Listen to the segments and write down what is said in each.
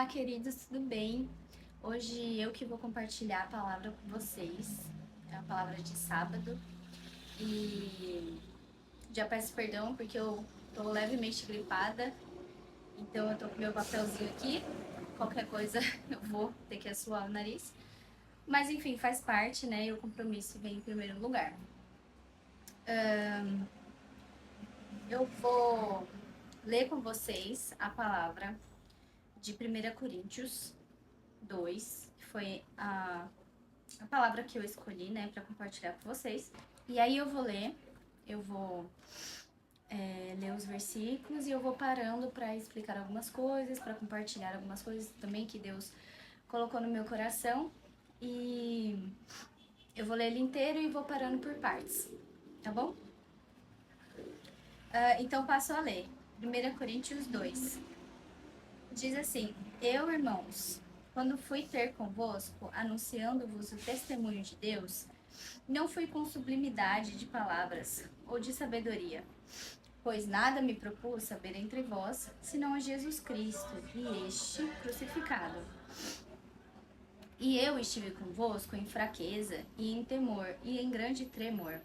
Olá, queridos, tudo bem? Hoje eu que vou compartilhar a palavra com vocês, é a palavra de sábado, e já peço perdão porque eu tô levemente gripada, então eu tô com meu papelzinho aqui, qualquer coisa eu vou ter que assoar o nariz, mas enfim, faz parte, né? E o compromisso vem em primeiro lugar. Eu vou ler com vocês a palavra de 1 Coríntios 2, que foi a palavra que eu escolhi, né, para compartilhar com vocês. E aí eu vou ler os versículos e eu vou parando para explicar algumas coisas, para compartilhar algumas coisas também que Deus colocou no meu coração. E eu vou ler ele inteiro e vou parando por partes, tá bom? Então passo a ler. 1 Coríntios 2 diz assim: Eu, irmãos, quando fui ter convosco, anunciando-vos o testemunho de Deus, não fui com sublimidade de palavras ou de sabedoria, pois nada me propus saber entre vós, senão a Jesus Cristo e este crucificado. E eu estive convosco em fraqueza e em temor e em grande tremor.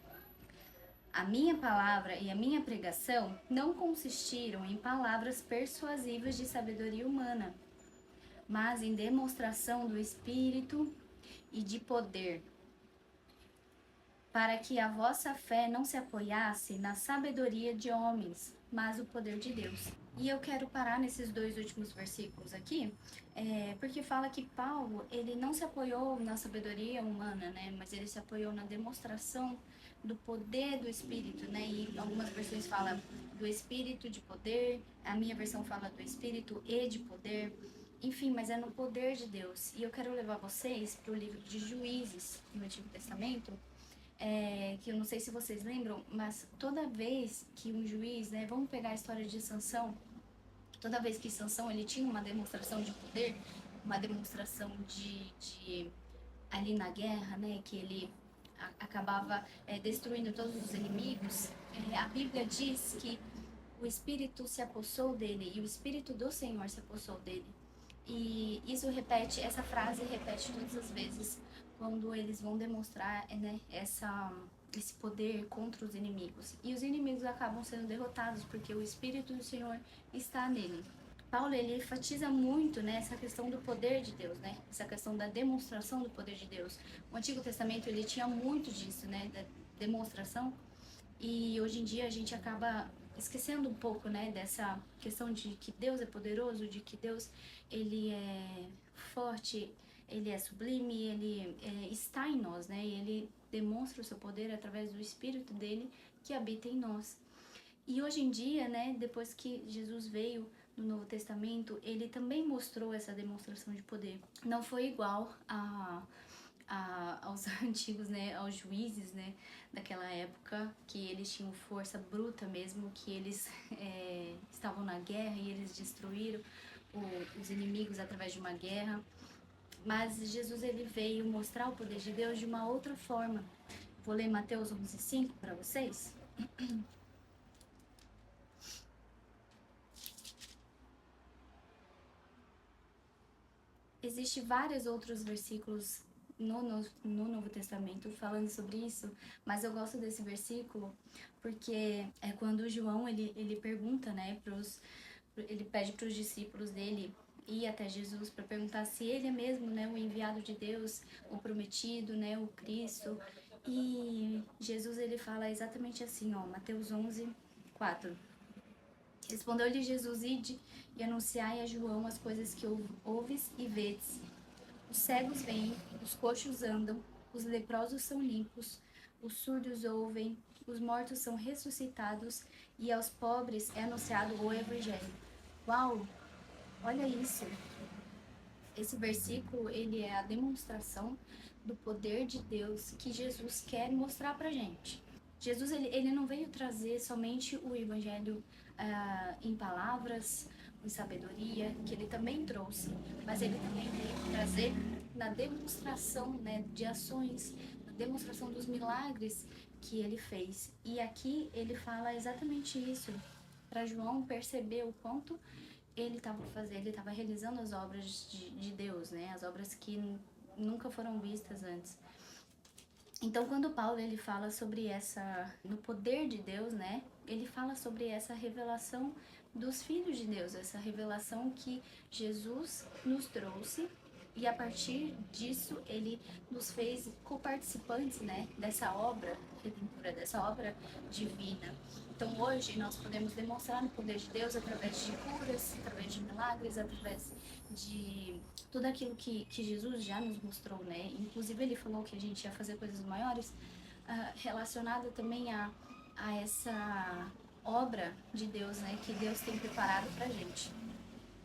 A minha palavra e a minha pregação não consistiram em palavras persuasivas de sabedoria humana, mas em demonstração do Espírito e de poder, para que a vossa fé não se apoiasse na sabedoria de homens, mas o poder de Deus. E eu quero parar nesses dois últimos versículos aqui, porque fala que Paulo, ele não se apoiou na sabedoria humana, né, mas ele se apoiou na demonstração do poder do Espírito, né, e algumas versões falam do Espírito de poder, a minha versão fala do Espírito e de poder, enfim, mas é no poder de Deus. E eu quero levar vocês para o livro de Juízes, no Antigo Testamento, que eu não sei se vocês lembram, mas toda vez que um juiz, né, vamos pegar a história de Sansão, toda vez que Sansão ele tinha uma demonstração de poder, uma demonstração de ali na guerra, né, que ele acabava destruindo todos os inimigos, a Bíblia diz que o Espírito se apossou dele e o Espírito do Senhor se apossou dele. E isso repete, essa frase repete todas as vezes quando eles vão demonstrar, né, esse poder contra os inimigos. E os inimigos acabam sendo derrotados porque o Espírito do Senhor está nele. Paulo, ele enfatiza muito, né, essa questão do poder de Deus, né, essa questão da demonstração do poder de Deus. O Antigo Testamento, ele tinha muito disso, né, da demonstração, e hoje em dia a gente acaba esquecendo um pouco, né, dessa questão de que Deus é poderoso, de que Deus, ele é forte, ele é sublime, ele está em nós, né, e ele demonstra o seu poder através do Espírito dele que habita em nós. E hoje em dia, né, depois que Jesus veio no Novo Testamento, ele também mostrou essa demonstração de poder. Não foi igual aos antigos, né, aos juízes, né, daquela época, que eles tinham força bruta mesmo, que eles estavam na guerra e eles destruíram os inimigos através de uma guerra. Mas Jesus, ele veio mostrar o poder de Deus de uma outra forma. Vou ler Mateus 11:5 para vocês. Existem vários outros versículos no Novo Testamento falando sobre isso, mas eu gosto desse versículo porque é quando João ele pergunta, né, ele pede para os discípulos dele ir até Jesus para perguntar se ele é mesmo, né, o enviado de Deus, o prometido, né, o Cristo. E Jesus, ele fala exatamente assim, ó, Mateus 11:4. Respondeu-lhe Jesus: Ide e anunciai a João as coisas que ouves e vedes. Os cegos veem, os coxos andam, os leprosos são limpos, os surdos ouvem, os mortos são ressuscitados e aos pobres é anunciado o Evangelho. Uau! Olha isso! Esse versículo, ele é a demonstração do poder de Deus que Jesus quer mostrar pra gente. Jesus, ele não veio trazer somente o evangelho em palavras, em sabedoria, que ele também trouxe, mas ele também veio trazer na demonstração, né, de ações, na demonstração dos milagres que ele fez. E aqui ele fala exatamente isso, para João perceber o quanto ele estava realizando as obras de Deus, né? As obras que nunca foram vistas antes. Então, quando Paulo ele fala sobre no poder de Deus, né? Ele fala sobre essa revelação dos filhos de Deus, essa revelação que Jesus nos trouxe e a partir disso ele nos fez coparticipantes, né? Dessa obra redentora, dessa obra divina. Então, hoje nós podemos demonstrar o poder de Deus através de curas, através de milagres, através de tudo aquilo que Jesus já nos mostrou, né? Inclusive ele falou que a gente ia fazer coisas maiores, relacionada também a essa obra de Deus, né? Que Deus tem preparado pra gente.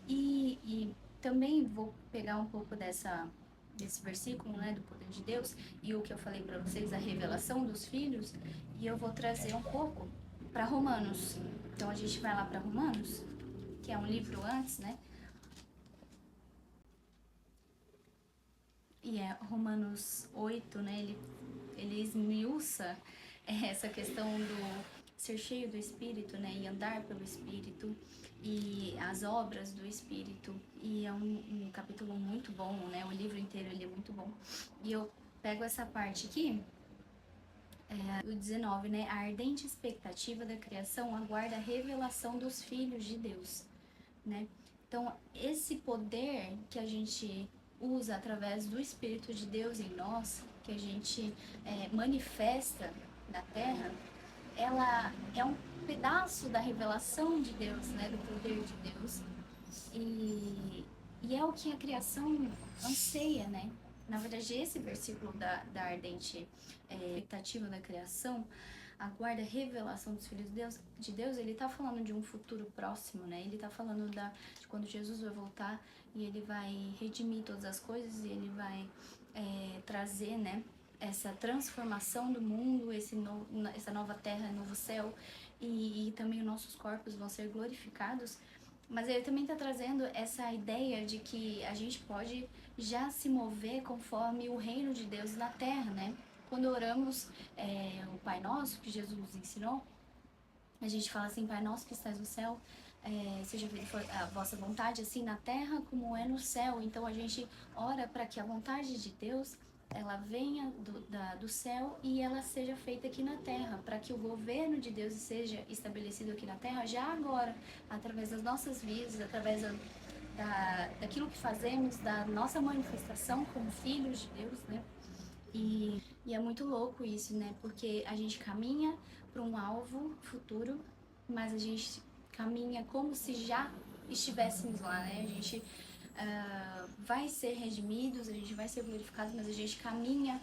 E também vou pegar um pouco desse versículo, né? Do poder de Deus e o que eu falei pra vocês, a revelação dos filhos, e eu vou trazer um pouco para Romanos. Então a gente vai lá para Romanos, que é um livro antes, né? E é Romanos 8, né? Ele esmiuça essa questão do ser cheio do Espírito, né? E andar pelo Espírito e as obras do Espírito. E é um capítulo muito bom, né? O livro inteiro ele é muito bom. E eu pego essa parte aqui, o 19, né? A ardente expectativa da criação aguarda a revelação dos filhos de Deus, né? Então, esse poder que a gente usa através do Espírito de Deus em nós, que a gente manifesta na Terra, ela é um pedaço da revelação de Deus, né? Do poder de Deus. E é o que a criação anseia, né? Na verdade, esse versículo da ardente expectativa da criação, aguarda a revelação dos filhos de Deus, ele tá falando de um futuro próximo, né? Ele tá falando de quando Jesus vai voltar e ele vai redimir todas as coisas e ele vai trazer, né? Essa transformação do mundo, essa nova terra, novo céu, e também os nossos corpos vão ser glorificados. Mas ele também está trazendo essa ideia de que a gente pode já se mover conforme o reino de Deus na terra, né? Quando oramos o Pai Nosso, que Jesus ensinou, a gente fala assim, Pai Nosso que estás no céu, seja feita a vossa vontade, assim na terra como é no céu. Então a gente ora para que a vontade de Deus ela venha do céu e ela seja feita aqui na terra, para que o governo de Deus seja estabelecido aqui na terra já agora, através das nossas vidas, através daquilo que fazemos, da nossa manifestação como filhos de Deus, né? E é muito louco isso, né? Porque a gente caminha para um alvo futuro, mas a gente caminha como se já estivéssemos lá, né? A gente vai ser redimidos, a gente vai ser glorificados, mas a gente caminha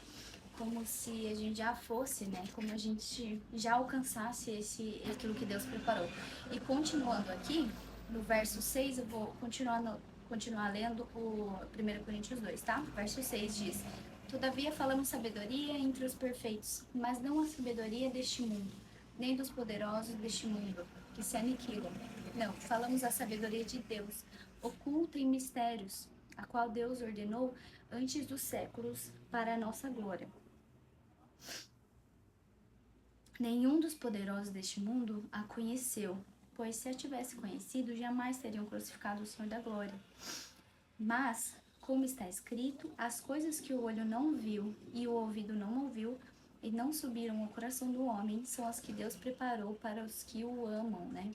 como se a gente já fosse, né? Como a gente já alcançasse aquilo que Deus preparou. E continuando aqui, no verso 6, eu vou continuar lendo o 1 Coríntios 2, tá? Verso 6 diz: Todavia falamos sabedoria entre os perfeitos, mas não a sabedoria deste mundo, nem dos poderosos deste mundo, que se aniquilam. Não, falamos a sabedoria de Deus, oculta em mistérios, a qual Deus ordenou antes dos séculos para a nossa glória. Nenhum dos poderosos deste mundo a conheceu, pois se a tivesse conhecido, jamais teriam crucificado o Senhor da glória. Mas, como está escrito, as coisas que o olho não viu e o ouvido não ouviu e não subiram ao coração do homem são as que Deus preparou para os que o amam, né?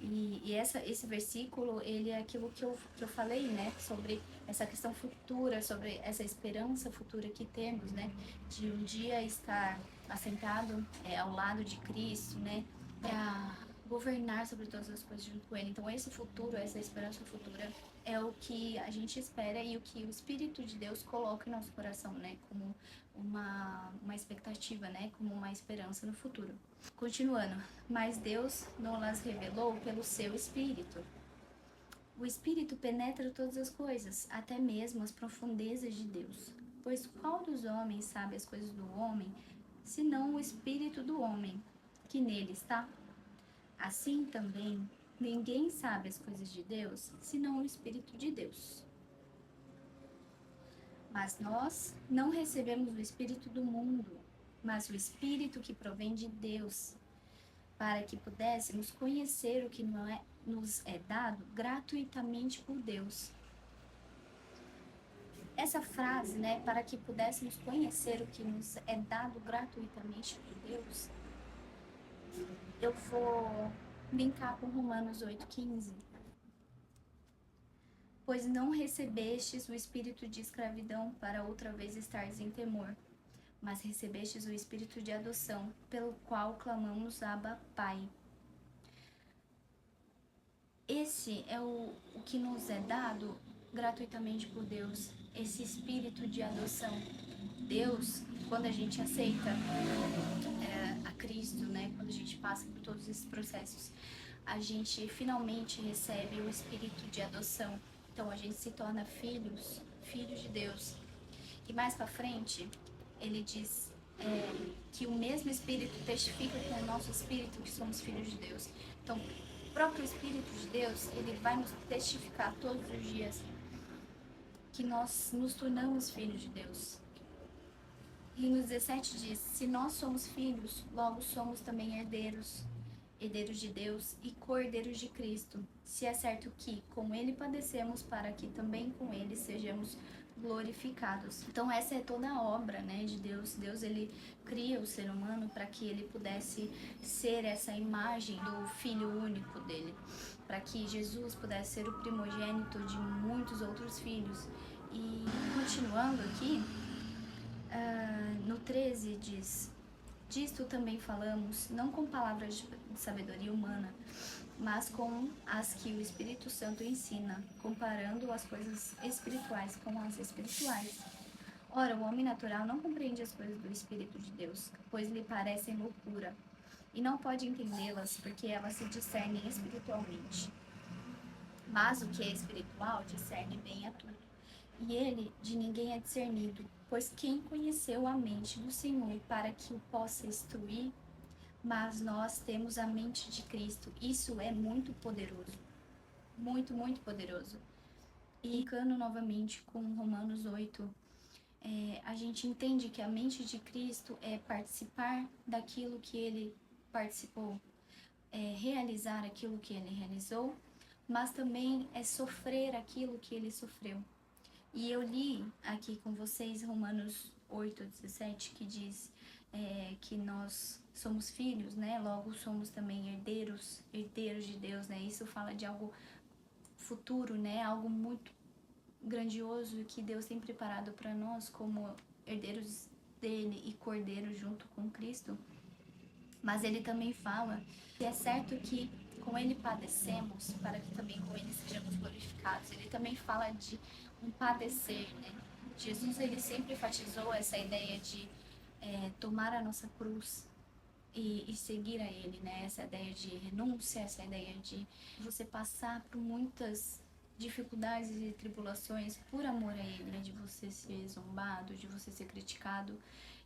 E esse versículo, ele é aquilo que eu falei, né? Sobre essa questão futura, sobre essa esperança futura que temos, né? De um dia estar assentado ao lado de Cristo, né? Para governar sobre todas as coisas junto com Ele. Então, esse futuro, essa esperança futura é o que a gente espera e o que o Espírito de Deus coloca em nosso coração, né? Como uma expectativa, né? Como uma esperança no futuro. Continuando, mas Deus não las revelou pelo seu Espírito. O Espírito penetra todas as coisas, até mesmo as profundezas de Deus. Pois qual dos homens sabe as coisas do homem, senão o Espírito do homem, que nele está? Assim também, ninguém sabe as coisas de Deus, senão o Espírito de Deus. Mas nós não recebemos o Espírito do mundo, mas o Espírito que provém de Deus, para que pudéssemos conhecer o que nos é dado gratuitamente por Deus. Essa frase, né, para que pudéssemos conhecer o que nos é dado gratuitamente por Deus, eu vou linkar com Romanos 8,15. Pois não recebestes o espírito de escravidão para outra vez estares em temor, mas recebestes o espírito de adoção, pelo qual clamamos Abba, Pai. Esse é o que nos é dado gratuitamente por Deus, esse espírito de adoção. Deus, quando a gente aceita a Cristo, né, quando a gente passa por todos esses processos, a gente finalmente recebe o espírito de adoção. Então a gente se torna filhos de Deus. E mais para frente, ele diz que o mesmo Espírito testifica com o nosso espírito que somos filhos de Deus. Então, o próprio Espírito de Deus, ele vai nos testificar todos os dias que nós nos tornamos filhos de Deus. E no 17 diz: se nós somos filhos, logo somos também herdeiros, herdeiros de Deus e co-herdeiros de Cristo, se é certo que com ele padecemos, para que também com ele sejamos glorificados. Então essa é toda a obra, né, de Deus. Deus, ele cria o ser humano para que ele pudesse ser essa imagem do Filho único dele, para que Jesus pudesse ser o primogênito de muitos outros filhos. E continuando aqui, no 13 diz: disto também falamos, não com palavras de sabedoria humana, mas com as que o Espírito Santo ensina, comparando as coisas espirituais com as espirituais. Ora, o homem natural não compreende as coisas do Espírito de Deus, pois lhe parecem loucura, e não pode entendê-las, porque elas se discernem espiritualmente. Mas o que é espiritual discerne bem a tudo, e ele de ninguém é discernido, pois quem conheceu a mente do Senhor para que o possa instruir? Mas nós temos a mente de Cristo. Isso é muito poderoso. Muito, muito poderoso. E linkando novamente com Romanos 8, a gente entende que a mente de Cristo é participar daquilo que ele participou, realizar aquilo que ele realizou, mas também é sofrer aquilo que ele sofreu. E eu li aqui com vocês Romanos 8:17, que diz que nós somos filhos, né? Logo somos também herdeiros de Deus, né? Isso fala de algo futuro, né? Algo muito grandioso que Deus tem preparado para nós como herdeiros dele e cordeiros junto com Cristo. Mas ele também fala que é certo que com ele padecemos, para que também com ele sejamos glorificados. Ele também fala de um padecer, né? Jesus, ele sempre enfatizou essa ideia de tomar a nossa cruz e seguir a ele, né? Essa ideia de renúncia, essa ideia de você passar por muitas dificuldades e tribulações por amor a ele, né? De você ser zombado, de você ser criticado.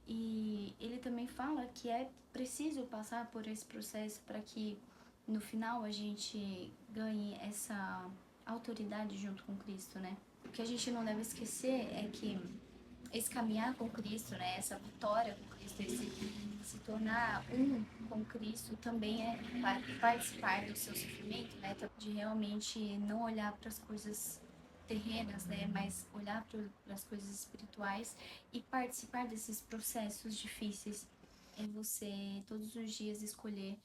E ele também fala que é preciso passar por esse processo para que no final a gente ganhe essa autoridade junto com Cristo, né? O que a gente não deve esquecer é que esse caminhar com Cristo, né, essa vitória com Cristo, esse se tornar um com Cristo também é participar do seu sofrimento, né, de realmente não olhar para as coisas terrenas, né, mas olhar para as coisas espirituais e participar desses processos difíceis. É você todos os dias escolher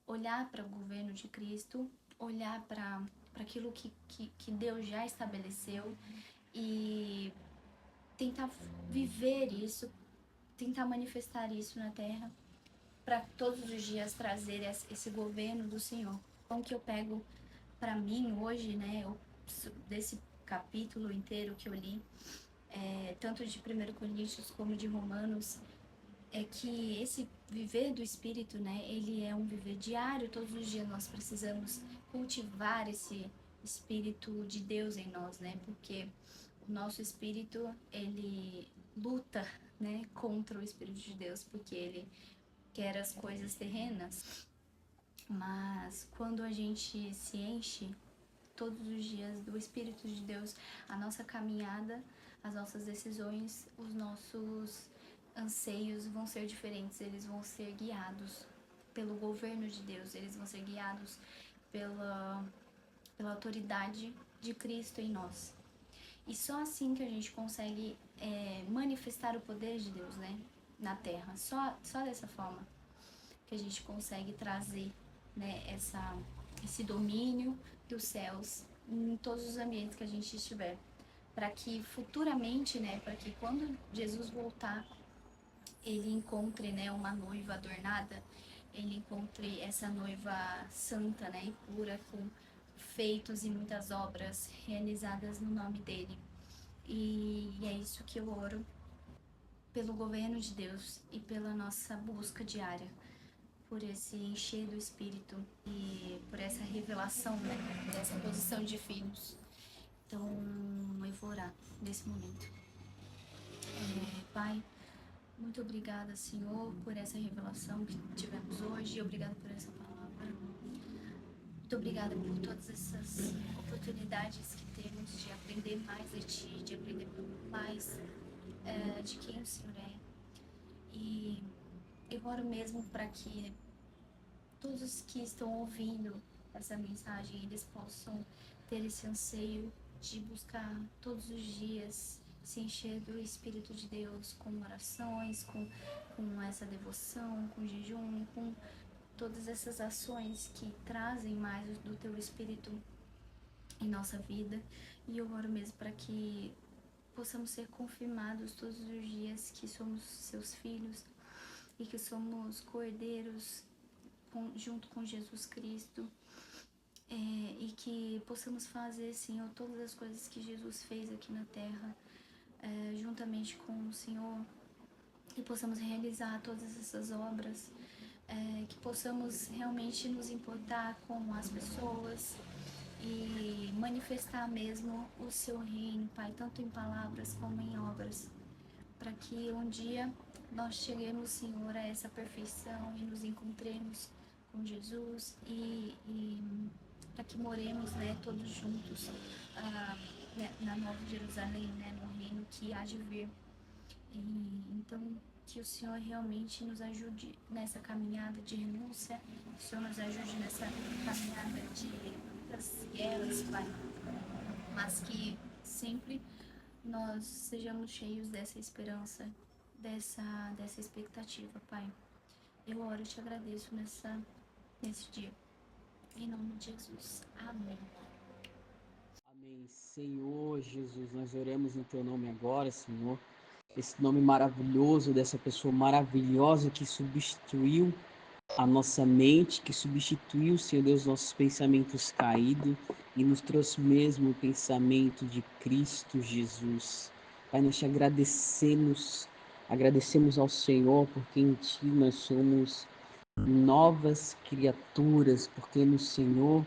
olhar para o governo de Cristo, olhar para aquilo que Deus já estabeleceu e tentar viver isso, tentar manifestar isso na terra, para todos os dias trazer esse governo do Senhor. Então, que eu pego para mim hoje, né, desse capítulo inteiro que eu li, tanto de 1 Coríntios como de Romanos, é que esse viver do Espírito, né, ele é um viver diário. Todos os dias nós precisamos cultivar esse Espírito de Deus em nós, né, porque o nosso espírito, ele luta, né, contra o Espírito de Deus, porque ele quer as coisas terrenas. Mas quando a gente se enche todos os dias do Espírito de Deus, a nossa caminhada, as nossas decisões, os nossos anseios vão ser diferentes, eles vão ser guiados pelo governo de Deus, eles vão ser guiados pela autoridade de Cristo em nós. E só assim que a gente consegue manifestar o poder de Deus, né, na Terra. Só dessa forma que a gente consegue trazer, né, esse domínio dos céus em todos os ambientes que a gente estiver. Para que futuramente, né, para que quando Jesus voltar, ele encontre, né, uma noiva adornada, ele encontre essa noiva santa, né, e pura, com feitos e muitas obras realizadas no nome dele. E é isso que eu oro pelo governo de Deus e pela nossa busca diária, por esse encher do Espírito e por essa revelação, né, dessa posição de filhos. Então, eu vou orar nesse momento. Pai, muito obrigada, Senhor, por essa revelação que tivemos hoje. Obrigada por essa palavra. Muito obrigada por todas essas oportunidades que temos de aprender mais de Ti, de aprender mais de quem o Senhor é. E eu oro mesmo para que todos os que estão ouvindo essa mensagem, eles possam ter esse anseio de buscar todos os dias se encher do Espírito de Deus com orações, com essa devoção, com jejum, com todas essas ações que trazem mais do Teu Espírito em nossa vida. E eu oro mesmo para que possamos ser confirmados todos os dias que somos Seus filhos e que somos cordeiros junto com Jesus Cristo, e que possamos fazer, Senhor, todas as coisas que Jesus fez aqui na terra, juntamente com o Senhor, que possamos realizar todas essas obras, que possamos realmente nos importar com as pessoas e manifestar mesmo o Seu reino, Pai, tanto em palavras como em obras, para que um dia nós cheguemos, Senhor, a essa perfeição e nos encontremos com Jesus e para que moremos, né, todos juntos na Nova Jerusalém, né, no reino que há de vir. Então, que o Senhor realmente nos ajude nessa caminhada de renúncia, que o Senhor nos ajude nessa caminhada de muitas guerras, Pai, mas que sempre nós sejamos cheios dessa esperança, dessa expectativa, Pai. Eu oro e te agradeço nesse dia. Em nome de Jesus. Amém. Amém. Senhor Jesus, nós oramos no Teu nome agora, Senhor. Esse nome maravilhoso dessa pessoa maravilhosa que substituiu a nossa mente, que substituiu, Senhor Deus, nossos pensamentos caídos e nos trouxe mesmo o pensamento de Cristo Jesus. Pai, nós te agradecemos ao Senhor, porque em Ti nós somos novas criaturas, porque no Senhor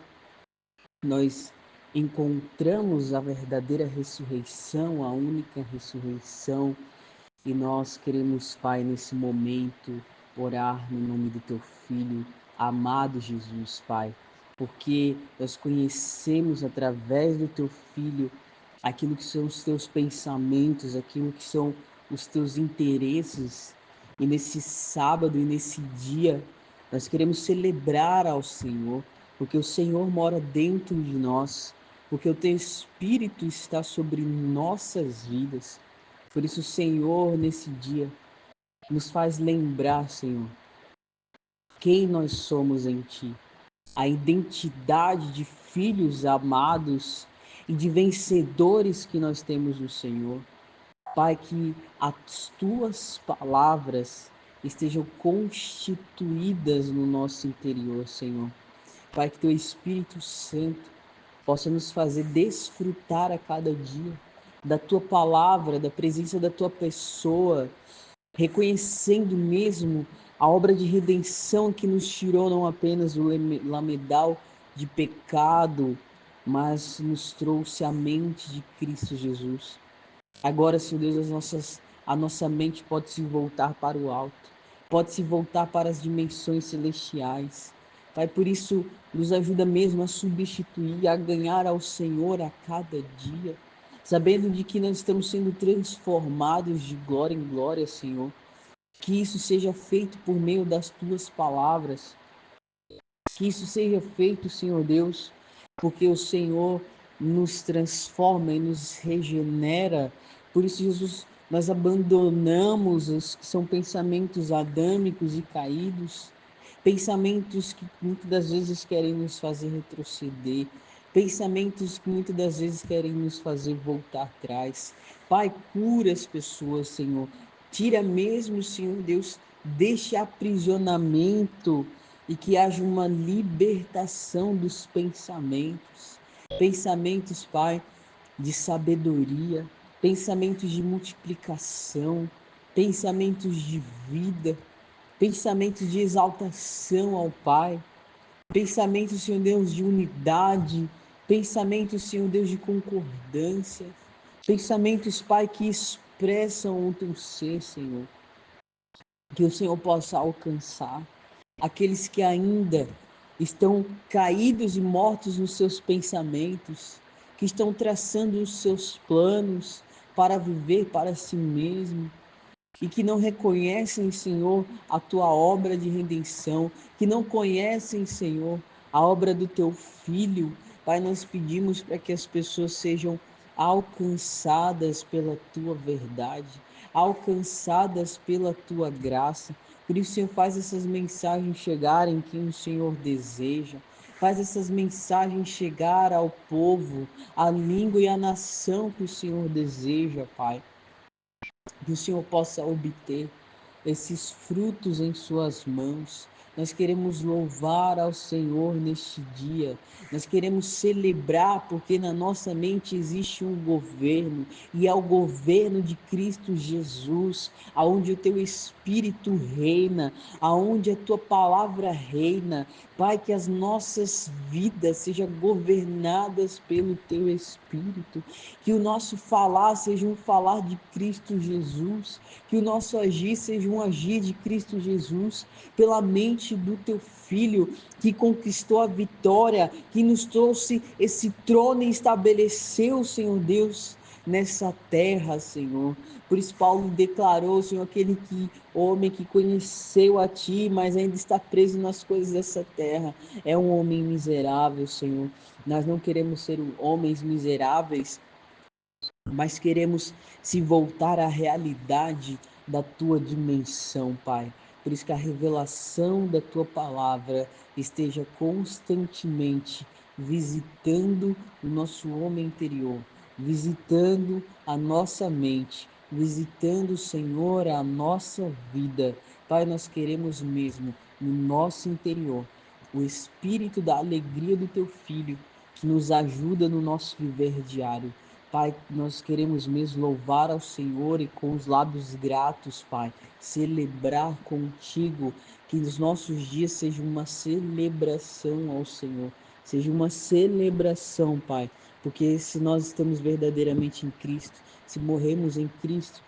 nós encontramos a verdadeira ressurreição, a única ressurreição, e nós queremos, Pai, nesse momento, orar no nome do Teu Filho, amado Jesus, Pai, porque nós conhecemos através do Teu Filho aquilo que são os Teus pensamentos, aquilo que são os Teus interesses, e nesse sábado e nesse dia, nós queremos celebrar ao Senhor, porque o Senhor mora dentro de nós, porque o Teu Espírito está sobre nossas vidas. Por isso, Senhor, nesse dia, nos faz lembrar, Senhor, quem nós somos em Ti, a identidade de filhos amados e de vencedores que nós temos no Senhor. Pai, que as Tuas palavras estejam constituídas no nosso interior, Senhor. Pai, que Teu Espírito Santo possa nos fazer desfrutar a cada dia da Tua palavra, da presença da Tua pessoa, reconhecendo mesmo a obra de redenção que nos tirou não apenas o lamedal de pecado, mas nos trouxe a mente de Cristo Jesus. Agora, Senhor Deus, a nossa mente pode se voltar para o alto, pode se voltar para as dimensões celestiais. Pai, por isso, nos ajuda mesmo a substituir, a ganhar ao Senhor a cada dia, sabendo de que nós estamos sendo transformados de glória em glória, Senhor. Que isso seja feito por meio das tuas palavras. Que isso seja feito, Senhor Deus, porque o Senhor nos transforma e nos regenera. Por isso, Jesus, nós abandonamos os que são pensamentos adâmicos e caídos, pensamentos que muitas das vezes querem nos fazer retroceder, pensamentos que muitas das vezes querem nos fazer voltar atrás. Pai, cura as pessoas, Senhor. Tira mesmo, Senhor Deus, deste aprisionamento e que haja uma libertação dos pensamentos. Pensamentos, Pai, de sabedoria, pensamentos de multiplicação, pensamentos de vida, pensamentos de exaltação ao Pai, pensamentos, Senhor Deus, de unidade, pensamentos, Senhor Deus, de concordância, pensamentos, Pai, que expressam o teu ser, Senhor, que o Senhor possa alcançar aqueles que ainda estão caídos e mortos nos seus pensamentos, que estão traçando os seus planos para viver para si mesmo e que não reconhecem, Senhor, a tua obra de redenção, que não conhecem, Senhor, a obra do teu Filho. Pai, nós pedimos para que as pessoas sejam alcançadas pela tua verdade, alcançadas pela tua graça. Por isso, Senhor, faz essas mensagens chegarem quem o Senhor deseja. Faz essas mensagens chegar ao povo, à língua e à nação que o Senhor deseja, Pai. Que o Senhor possa obter esses frutos em suas mãos. Nós queremos louvar ao Senhor neste dia. Nós queremos celebrar porque na nossa mente existe um governo e é o governo de Cristo Jesus, aonde o teu espírito reina, aonde a tua palavra reina. Pai, que as nossas vidas sejam governadas pelo teu espírito, que o nosso falar seja um falar de Cristo Jesus, que o nosso agir seja um agir de Cristo Jesus, pela mente do teu Filho, que conquistou a vitória, que nos trouxe esse trono e estabeleceu, Senhor Deus, nessa terra, Senhor. Por isso Paulo declarou, Senhor, aquele homem que conheceu a Ti, mas ainda está preso nas coisas dessa terra, é um homem miserável, Senhor. Nós não queremos ser homens miseráveis, mas queremos se voltar à realidade da tua dimensão, Pai. Por isso que a revelação da tua palavra esteja constantemente visitando o nosso homem interior, visitando a nossa mente, visitando, Senhor, a nossa vida. Pai, nós queremos mesmo no nosso interior o espírito da alegria do teu filho que nos ajuda no nosso viver diário. Pai, nós queremos mesmo louvar ao Senhor e com os lábios gratos, Pai, celebrar contigo, que os nossos dias sejam uma celebração ao Senhor, seja uma celebração, Pai, porque se nós estamos verdadeiramente em Cristo, se morremos em Cristo,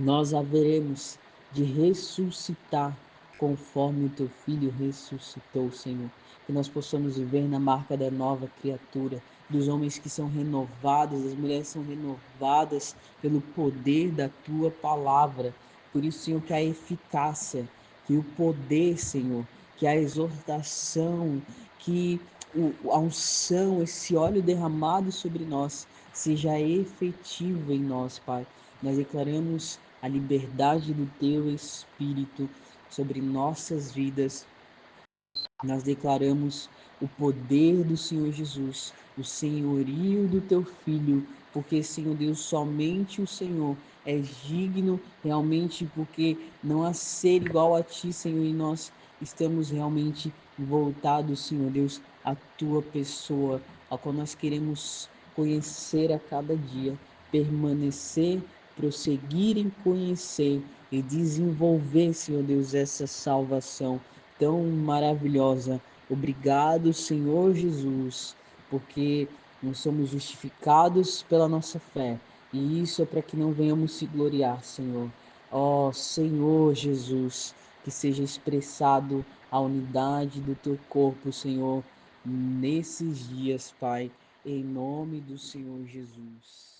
nós haveremos de ressuscitar conforme o teu filho ressuscitou, Senhor. Que nós possamos viver na marca da nova criatura, dos homens que são renovados, das mulheres que são renovadas pelo poder da tua palavra. Por isso, Senhor, que a eficácia, que o poder, Senhor, que a exortação, que a unção, esse óleo derramado sobre nós, seja efetivo em nós, Pai. Nós declaramos a liberdade do teu Espírito sobre nossas vidas. Nós declaramos o poder do Senhor Jesus, o senhorio do teu Filho, porque, Senhor Deus, somente o Senhor é digno realmente, porque não há ser igual a ti, Senhor, e nós estamos realmente voltados, Senhor Deus, à tua pessoa, a qual nós queremos conhecer a cada dia, permanecer, prosseguir em conhecer e desenvolver, Senhor Deus, essa salvação tão maravilhosa. Obrigado, Senhor Jesus, porque nós somos justificados pela nossa fé. E isso é para que não venhamos se gloriar, Senhor. Ó Senhor Jesus, que seja expressado a unidade do teu corpo, Senhor, nesses dias, Pai, em nome do Senhor Jesus.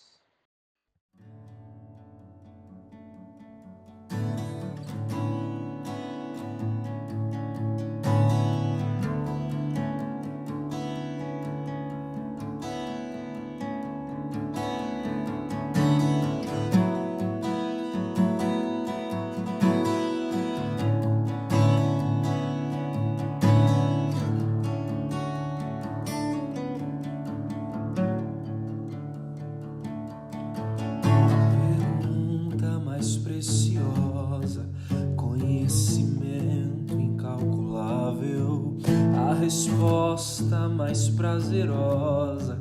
resposta mais prazerosa,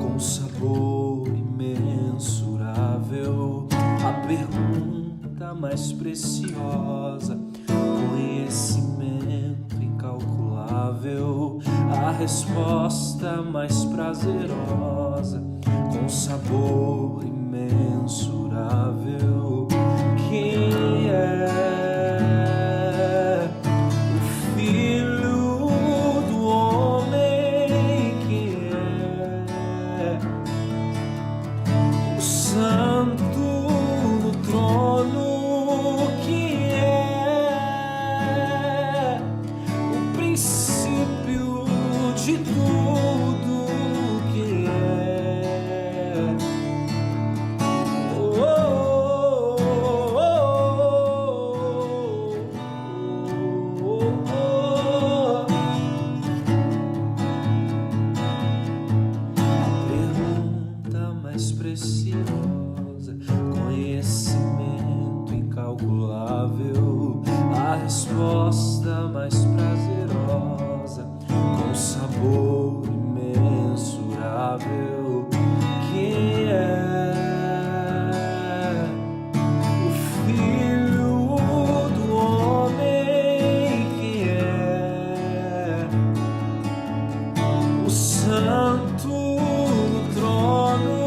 com sabor imensurável, a pergunta mais preciosa, conhecimento incalculável, a resposta mais prazerosa, com sabor imensurável. Quem é o Filho do Homem? Quem é o Santo no trono? Quem é o princípio de tudo? Quem é? Preciosa, conhecimento incalculável, a resposta mais prazerosa, com sabor imensurável. Quem é o Filho do Homem? Quem é o Santo no trono?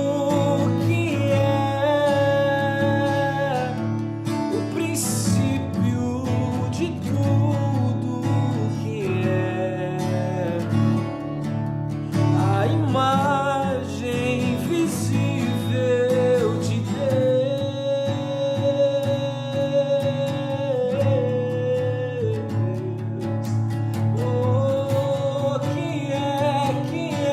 Imagem visível de Deus. Oh, quem é? Quem é?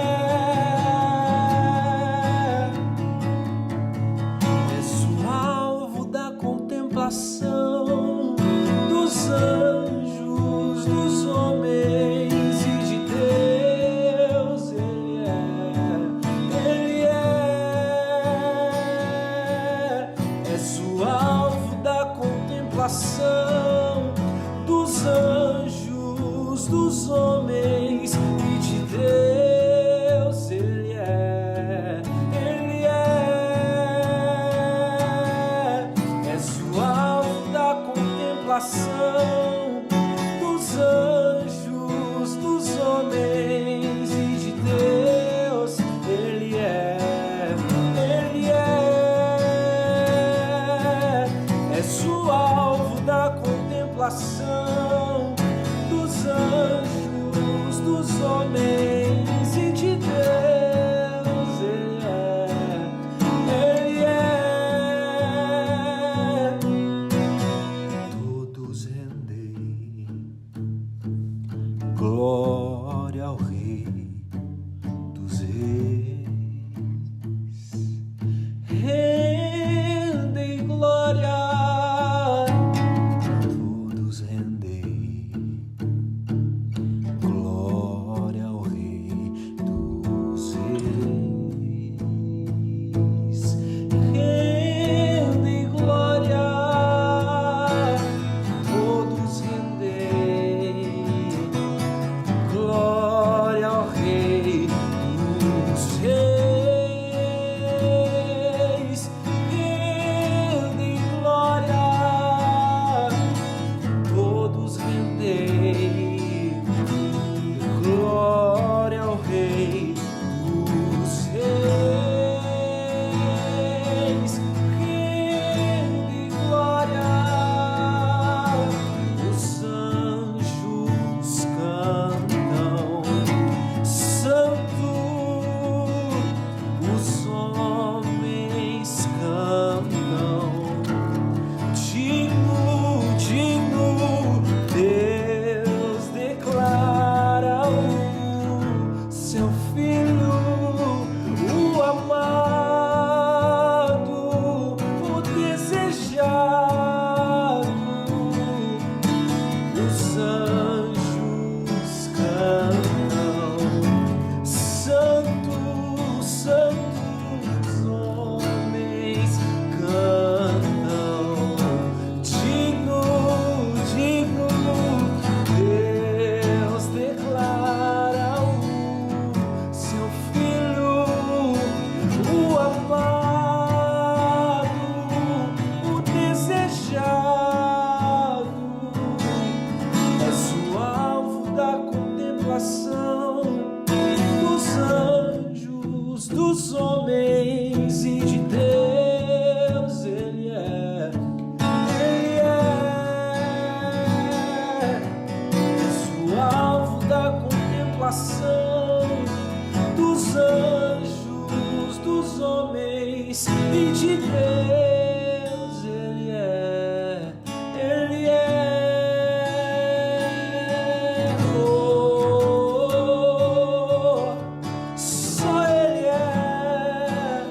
És o alvo da contemplação dos anjos, dos homens e de Deus. És o alvo da contemplação dos anjos, dos homens e de Deus. Ele é, Ele é. És o alvo da contemplação dos anjos, dos homens e de Deus. Ele é. És o alvo da contemplação dos anjos, dos homens e de Deus. Ele é. Todos rendei glória ao Rei dos Reis. Rendei glória. declara formação dos anjos, dos homens e de Deus. Ele é, Ele é. Oh, só Ele é,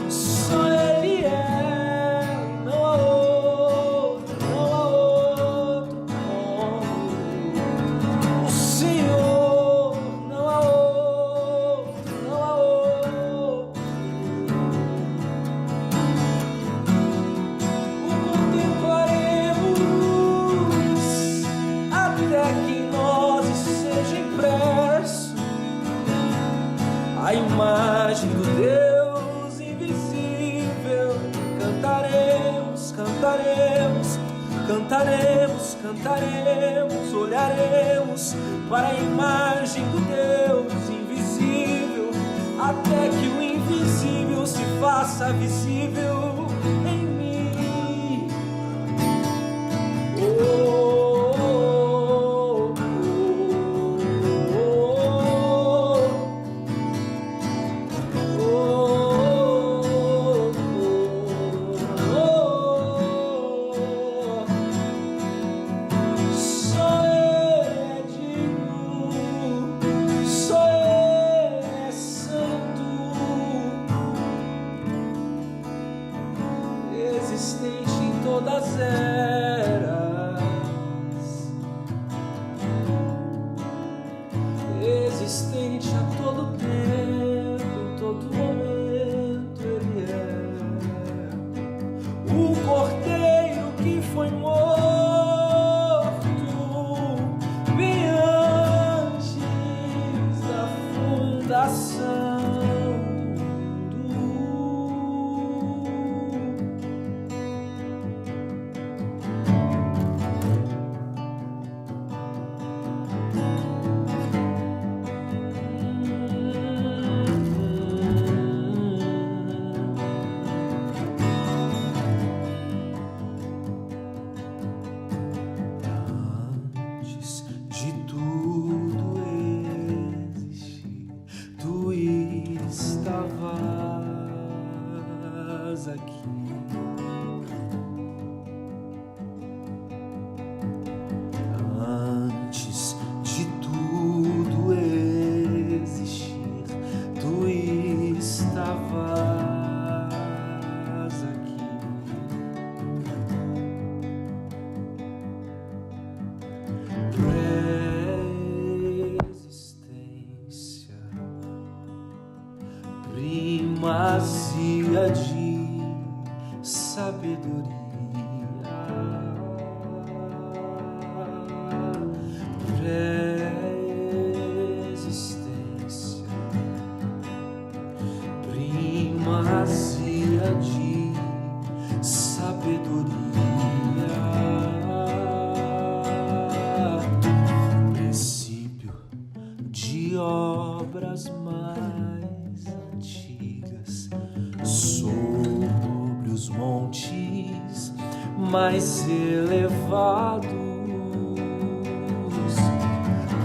só Ele é. Não há outro, não há outro como o Senhor. Não há outro, não há outro. O contemplaremos até que em nós seja impresso a imagem do Deus invisível. Cantaremos, cantaremos, cantaremos, cantaremos, olharemos para a imagem do Deus invisível, até que o invisível se faça visível em mim. Oh, oh, oh, oh, oh. Só Ele é digno, só Ele é santo, existente em todas as eras, existente a todo tempo, em todo momento. Ele é o Cordeiro que foi morto bem antes da fundação do Antes de tudo existir, tu estavas aqui. Antes de tudo existir, tu estavas aqui. Pré-existência, primazia de sabedoria. Pré-existência, primazia de sabedoria. Princípio de obras mais antigas, sobre os montes mais elevados.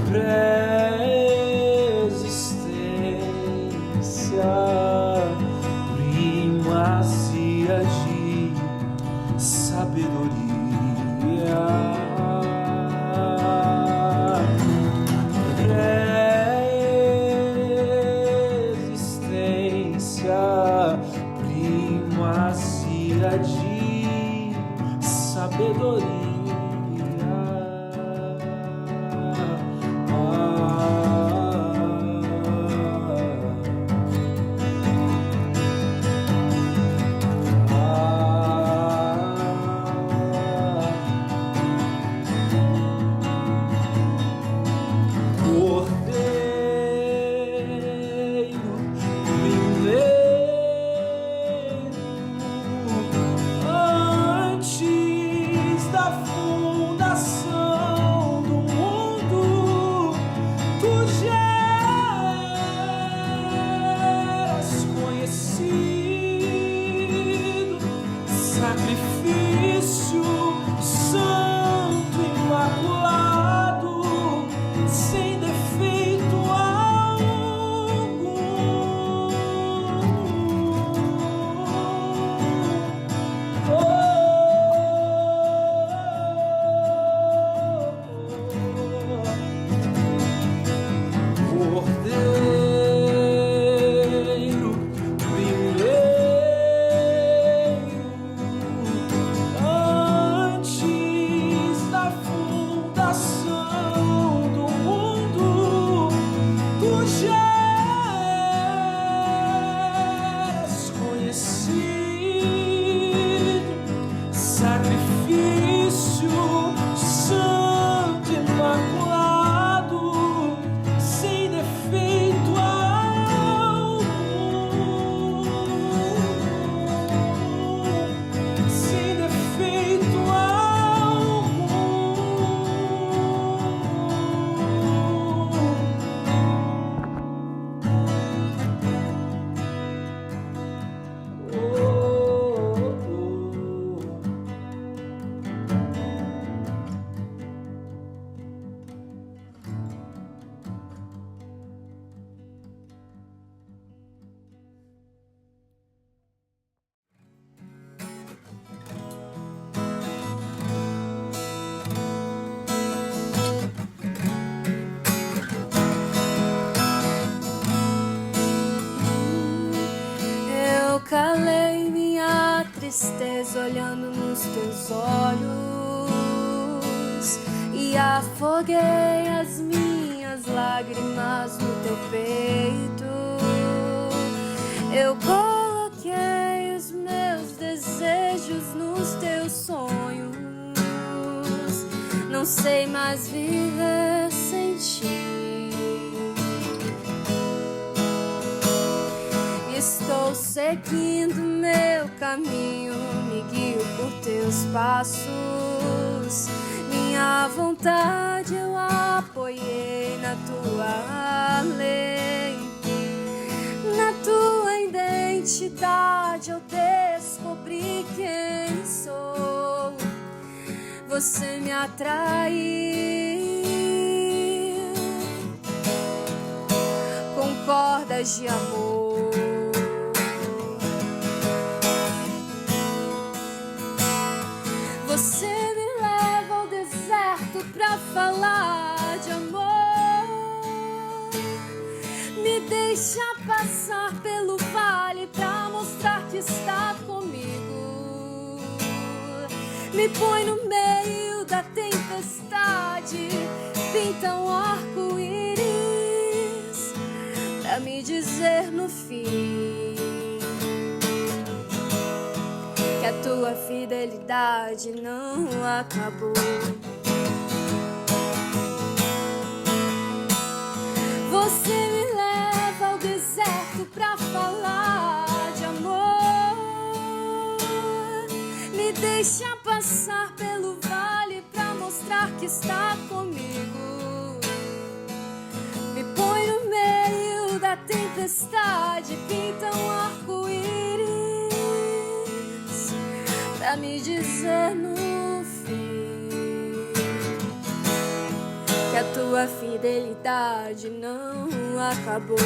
Pré-existência, primazia de sabedoria. Pré-existência, primazia de sabedoria. tristeza olhando nos teus olhos e afoguei as minhas lágrimas no teu peito. Eu coloquei os meus desejos nos teus sonhos. Não sei mais viver sem ti. Estou seguindo meu caminho, me guio por teus passos. Minha vontade eu apoiei na tua lei. Na tua identidade eu descobri quem sou. Você me atraiu com cordas de amor. Você me leva ao deserto pra falar de amor. Me deixa passar pelo vale pra mostrar que está comigo. Me põe no meio da tempestade, pinta um arco-íris pra me dizer no fim que a tua fidelidade não acabou. Você me leva ao deserto pra falar de amor. Me deixa passar pelo vale pra mostrar que está comigo. Me põe no meio da tempestade, pinta um arco-íris pra me dizer no fim que a tua fidelidade não acabou.